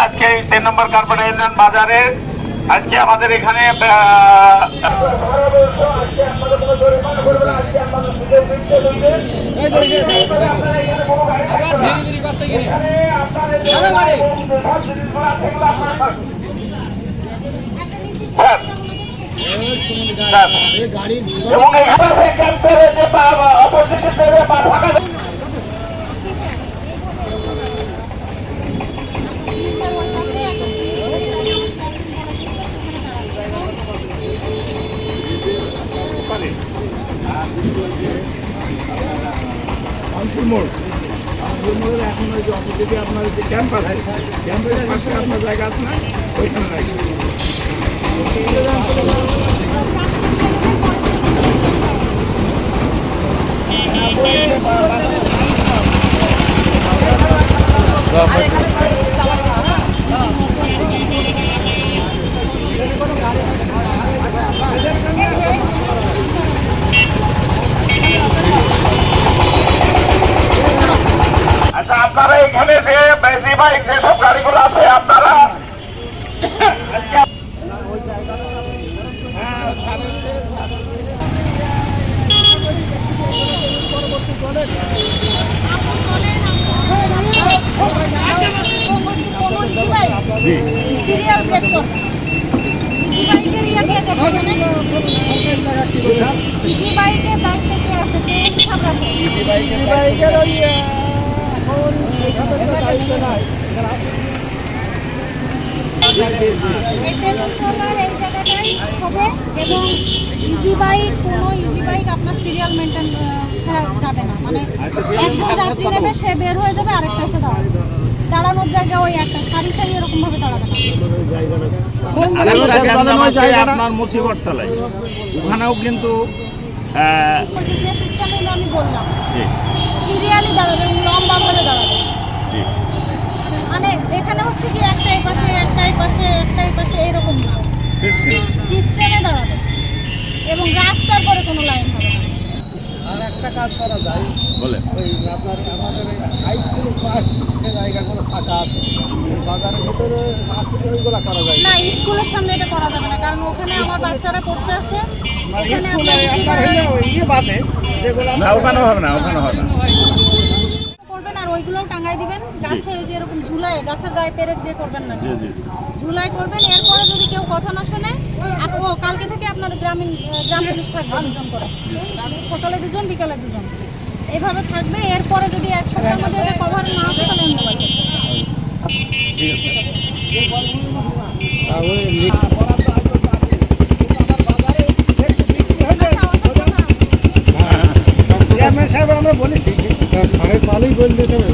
আজকে 3 নম্বর carpet union বাজারে আজকে আমাদের এখানে এখন ওই যে অপোজিটে আপনার যে ক্যাম্প আছে, ক্যাম্পের পাশে আপনার জায়গা আছে না, ওইখানে রাখি। আচ্ছা, আপনারা এখানে যে বেশি বাইক যেসব গাড়িগুলো আছে আপনারা সিরিয়াল ব্রেক করছে বাইকের দায়িত্ব কে আছে? বাইকের ওই এবং ইজি বাইক, কোনো ইজি বাইক আপনার সিরিয়াল মেনটেন ছাড়া যাবে না। মানে একজন যাত্রী নেবে, সে বের হয়ে যাবে, আরেকটা এসে দাঁড়াবে। দাঁড়ানোর জায়গায় ওই একটা সারি সারি এরকম ভাবে দাঁড়াবে না। আপনার মুচিবরতলায় ওখানেও কিন্তু যে সিস্টেমে আমি বললাম সিরিয়ালি দাঁড়াবে, লম্বা ভাবে দাঁড়াবে। মানে এখানে হচ্ছে কি একটাই পাশে একটাই পাশে একটাই পাশে এইরকম সিস্টেমে দাঁড়াবে এবং রাস্তার পরে কোনো লাইন হবে না। আর একটা কাজ করা যায়, বলে আপনার আমাদের হাই স্কুল জায়গাগুলো ফাঁকা আছে, বাজারের ভিতরে ওইগুলো করা যায় না। স্কুলের সামনে এটা করা যাবে না, কারণ ওখানে আমার বাচ্চারা পড়তে আসে। ওখানে ওখানে হবে না, ওখানে হবে না করবেন। আর ওইগুলোও টাঙ্গাই দিবেন গাছে, যে এরকম ঝুলায়, গাছের গায়ে পেরেক দিয়ে করবেন না, ঝুলাই করবেন। এরপরে যদি কেউ কথা না শোনে, কালকে থেকে আপনার গ্রাম পুলিশ থাকবে 2 জন করে, সকালে 2 জন, বিকালে 2 জন, এইভাবে থাকবে। এরপরে যদি এক সপ্তাহের মধ্যে এটা কভার না আসে তাহলে মোবাইল আমরা বলেছি ভালোই বলতে হবে।